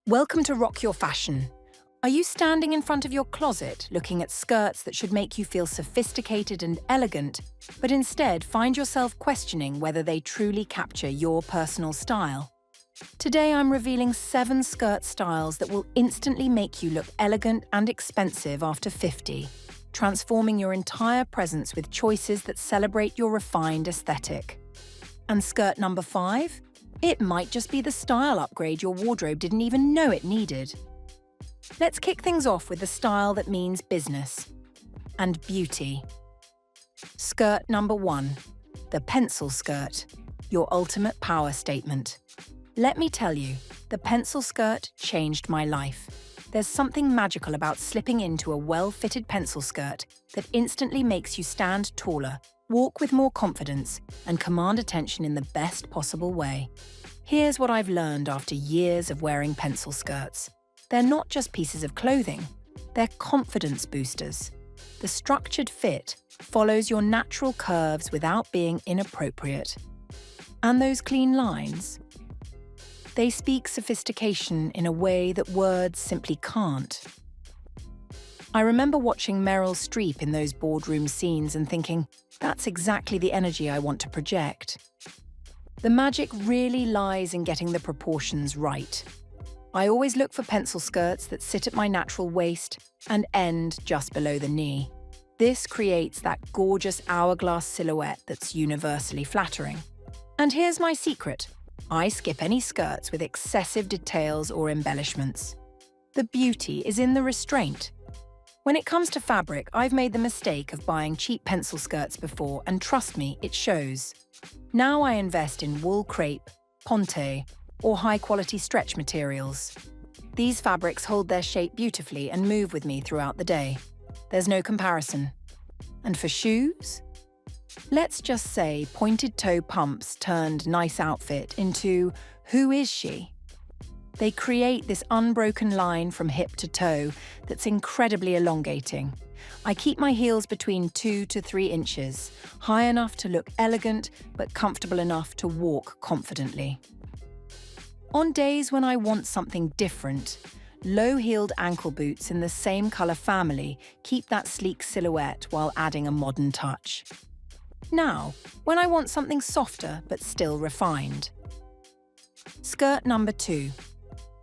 Welcome to Rock Your Fashion. Are you standing in front of your closet looking at skirts that should make you feel sophisticated and elegant, but instead find yourself questioning whether they truly capture your personal style? Today I'm revealing 7 skirt styles that will instantly make you look elegant and expensive after 50, transforming your entire presence with choices that celebrate your refined aesthetic. And skirt number 5? It might just be the style upgrade your wardrobe didn't even know it needed. Let's kick things off with the style that means business and beauty. Skirt number 1, the pencil skirt, your ultimate power statement. Let me tell you, the pencil skirt changed my life. There's something magical about slipping into a well-fitted pencil skirt that instantly makes you stand taller, walk with more confidence, and command attention in the best possible way. Here's what I've learned after years of wearing pencil skirts. They're not just pieces of clothing, they're confidence boosters. The structured fit follows your natural curves without being inappropriate. And those clean lines? They speak sophistication in a way that words simply can't. I remember watching Meryl Streep in those boardroom scenes and thinking, that's exactly the energy I want to project. The magic really lies in getting the proportions right. I always look for pencil skirts that sit at my natural waist and end just below the knee. This creates that gorgeous hourglass silhouette that's universally flattering. And here's my secret. I skip any skirts with excessive details or embellishments. The beauty is in the restraint. When it comes to fabric, I've made the mistake of buying cheap pencil skirts before, and trust me, it shows. Now I invest in wool crepe, ponte, or high-quality stretch materials. These fabrics hold their shape beautifully and move with me throughout the day. There's no comparison. And for shoes? Let's just say pointed toe pumps turned nice outfit into who is she? They create this unbroken line from hip to toe that's incredibly elongating. I keep my heels between 2 to 3 inches, high enough to look elegant but comfortable enough to walk confidently. On days when I want something different, low-heeled ankle boots in the same colour family keep that sleek silhouette while adding a modern touch. Now, when I want something softer but still refined. Skirt number 2.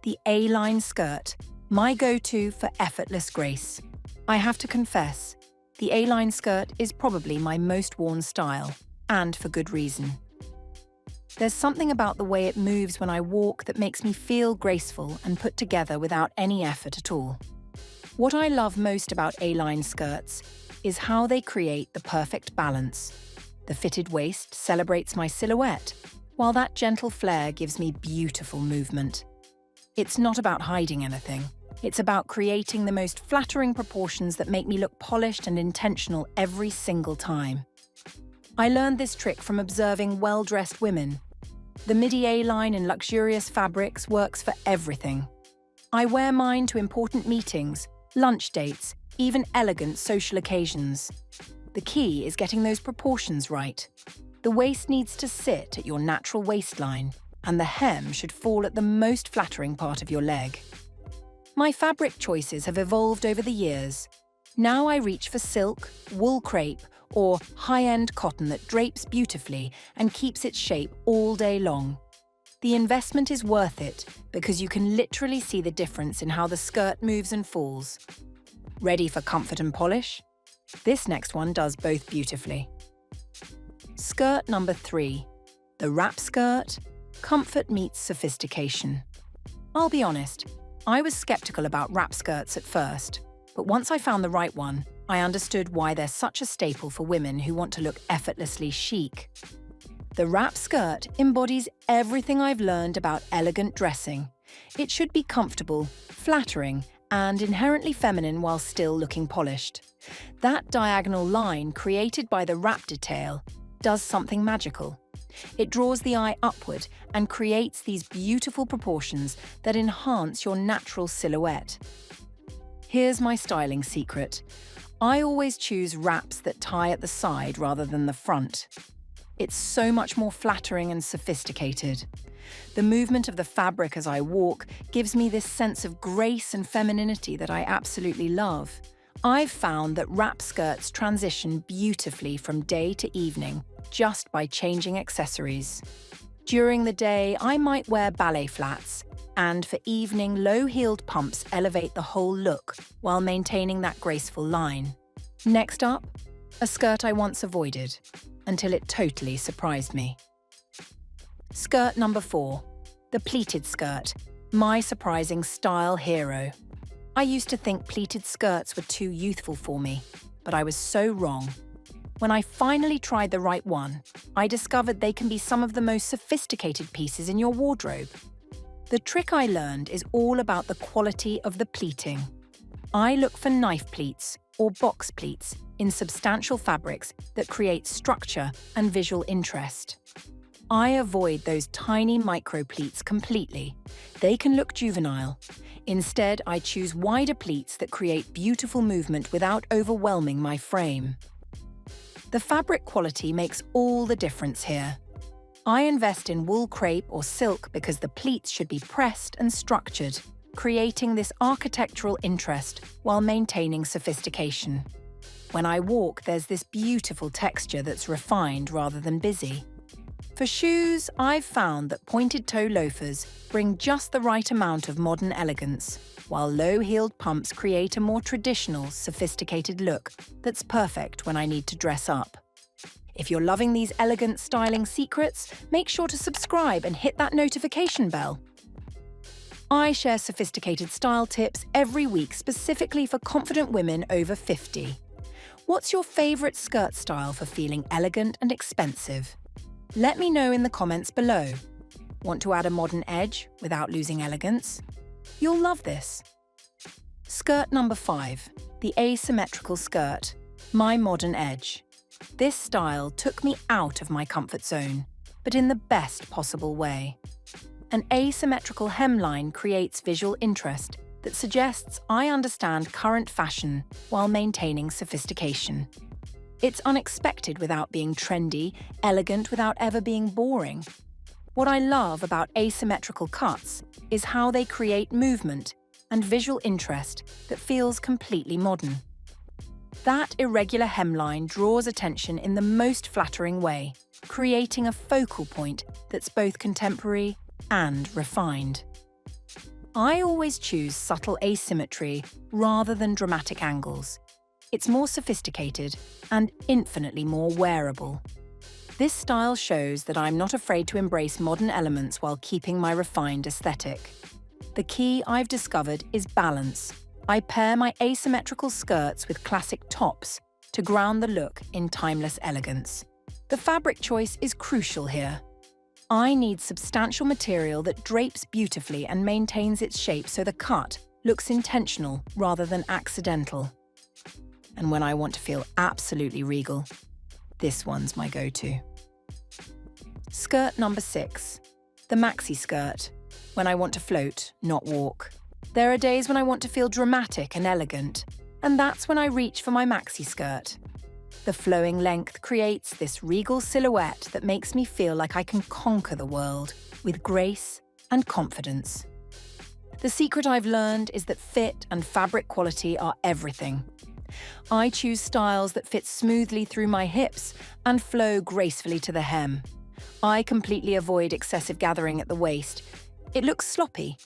The A-line skirt, my go-to for effortless grace. I have to confess, the A-line skirt is probably my most worn style, and for good reason. There's something about the way it moves when I walk that makes me feel graceful and put together without any effort at all. What I love most about A-line skirts is how they create the perfect balance. The fitted waist celebrates my silhouette, while that gentle flare gives me beautiful movement. It's not about hiding anything. It's about creating the most flattering proportions that make me look polished and intentional every single time. I learned this trick from observing well-dressed women. The midi A-line in luxurious fabrics works for everything. I wear mine to important meetings, lunch dates, even elegant social occasions. The key is getting those proportions right. The waist needs to sit at your natural waistline, and the hem should fall at the most flattering part of your leg. My fabric choices have evolved over the years. Now I reach for silk, wool crepe, or high-end cotton that drapes beautifully and keeps its shape all day long. The investment is worth it because you can literally see the difference in how the skirt moves and falls. Ready for comfort and polish? This next one does both beautifully. Skirt number 3. The wrap skirt. Comfort meets sophistication. I'll be honest, I was skeptical about wrap skirts at first, but once I found the right one, I understood why they're such a staple for women who want to look effortlessly chic. The wrap skirt embodies everything I've learned about elegant dressing. It should be comfortable, flattering, and inherently feminine while still looking polished. That diagonal line created by the wrap detail does something magical. It draws the eye upward and creates these beautiful proportions that enhance your natural silhouette. Here's my styling secret. I always choose wraps that tie at the side rather than the front. It's so much more flattering and sophisticated. The movement of the fabric as I walk gives me this sense of grace and femininity that I absolutely love. I've found that wrap skirts transition beautifully from day to evening just by changing accessories. During the day, I might wear ballet flats, and for evening, low-heeled pumps elevate the whole look while maintaining that graceful line. Next up, a skirt I once avoided, until it totally surprised me. Skirt number 4, the pleated skirt, my surprising style hero. I used to think pleated skirts were too youthful for me, but I was so wrong. When I finally tried the right one, I discovered they can be some of the most sophisticated pieces in your wardrobe. The trick I learned is all about the quality of the pleating. I look for knife pleats or box pleats in substantial fabrics that create structure and visual interest. I avoid those tiny micro pleats completely. They can look juvenile. Instead, I choose wider pleats that create beautiful movement without overwhelming my frame. The fabric quality makes all the difference here. I invest in wool crepe or silk because the pleats should be pressed and structured, creating this architectural interest while maintaining sophistication. When I walk, there's this beautiful texture that's refined rather than busy. For shoes, I've found that pointed-toe loafers bring just the right amount of modern elegance, while low-heeled pumps create a more traditional, sophisticated look that's perfect when I need to dress up. If you're loving these elegant styling secrets, make sure to subscribe and hit that notification bell. I share sophisticated style tips every week specifically for confident women over 50. What's your favorite skirt style for feeling elegant and expensive? Let me know in the comments below. Want to add a modern edge without losing elegance? You'll love this. Skirt number 5, the asymmetrical skirt, my modern edge. This style took me out of my comfort zone, but in the best possible way. An asymmetrical hemline creates visual interest that suggests I understand current fashion while maintaining sophistication. It's unexpected without being trendy, elegant without ever being boring. What I love about asymmetrical cuts is how they create movement and visual interest that feels completely modern. That irregular hemline draws attention in the most flattering way, creating a focal point that's both contemporary and refined. I always choose subtle asymmetry rather than dramatic angles. It's more sophisticated and infinitely more wearable. This style shows that I'm not afraid to embrace modern elements while keeping my refined aesthetic. The key I've discovered is balance. I pair my asymmetrical skirts with classic tops to ground the look in timeless elegance. The fabric choice is crucial here. I need substantial material that drapes beautifully and maintains its shape so the cut looks intentional rather than accidental. And when I want to feel absolutely regal, this one's my go-to. Skirt number 6, the Maxi Skirt, when I want to float, not walk. There are days when I want to feel dramatic and elegant, and that's when I reach for my Maxi Skirt. The flowing length creates this regal silhouette that makes me feel like I can conquer the world with grace and confidence. The secret I've learned is that fit and fabric quality are everything. I choose styles that fit smoothly through my hips and flow gracefully to the hem. I completely avoid excessive gathering at the waist. It looks sloppy.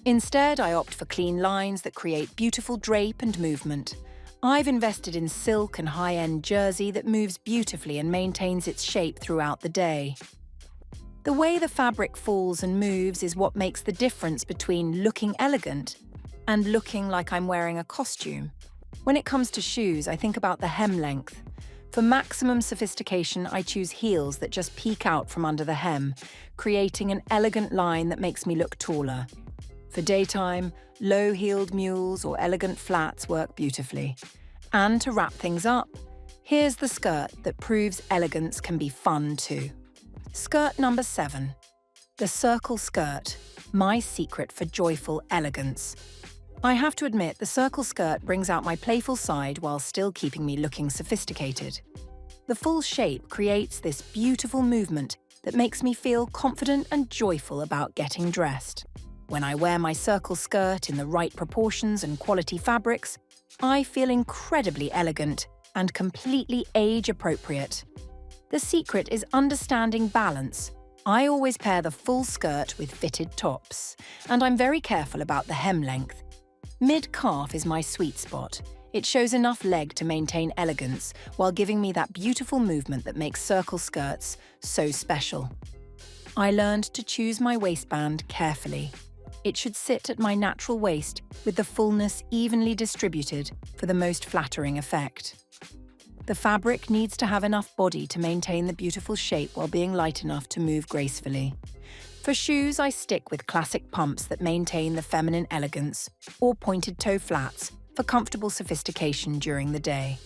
Instead, I opt for clean lines that create beautiful drape and movement. I've invested in silk and high-end jersey that moves beautifully and maintains its shape throughout the day. The way the fabric falls and moves is what makes the difference between looking elegant and looking like I'm wearing a costume. When it comes to shoes, I think about the hem length. For maximum sophistication, I choose heels that just peek out from under the hem, creating an elegant line that makes me look taller. For daytime, low-heeled mules or elegant flats work beautifully. And to wrap things up, here's the skirt that proves elegance can be fun too. Skirt number 7, the circle skirt, my secret for joyful elegance. I have to admit, the circle skirt brings out my playful side while still keeping me looking sophisticated. The full shape creates this beautiful movement that makes me feel confident and joyful about getting dressed. When I wear my circle skirt in the right proportions and quality fabrics, I feel incredibly elegant and completely age-appropriate. The secret is understanding balance. I always pair the full skirt with fitted tops, and I'm very careful about the hem length. Mid-calf is my sweet spot. It shows enough leg to maintain elegance while giving me that beautiful movement that makes circle skirts so special. I learned to choose my waistband carefully. It should sit at my natural waist with the fullness evenly distributed for the most flattering effect. The fabric needs to have enough body to maintain the beautiful shape while being light enough to move gracefully. For shoes, I stick with classic pumps that maintain the feminine elegance, or pointed toe flats for comfortable sophistication during the day.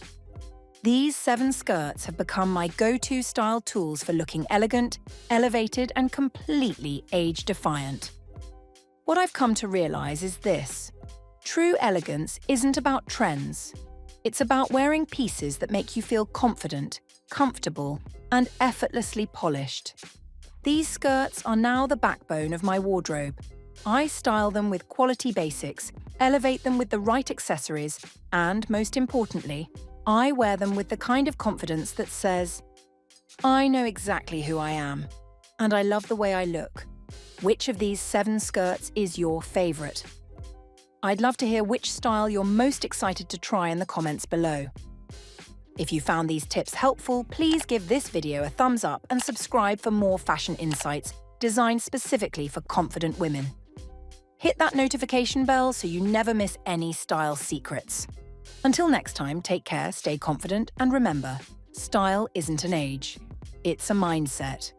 These 7 skirts have become my go-to style tools for looking elegant, elevated, and completely age-defiant. What I've come to realize is this: true elegance isn't about trends. It's about wearing pieces that make you feel confident, comfortable, and effortlessly polished. These skirts are now the backbone of my wardrobe. I style them with quality basics, elevate them with the right accessories, and, most importantly, I wear them with the kind of confidence that says, I know exactly who I am, and I love the way I look. Which of these 7 skirts is your favorite? I'd love to hear which style you're most excited to try in the comments below. If you found these tips helpful, please give this video a thumbs up and subscribe for more fashion insights designed specifically for confident women. Hit that notification bell so you never miss any style secrets. Until next time, take care, stay confident, and remember, style isn't an age, it's a mindset.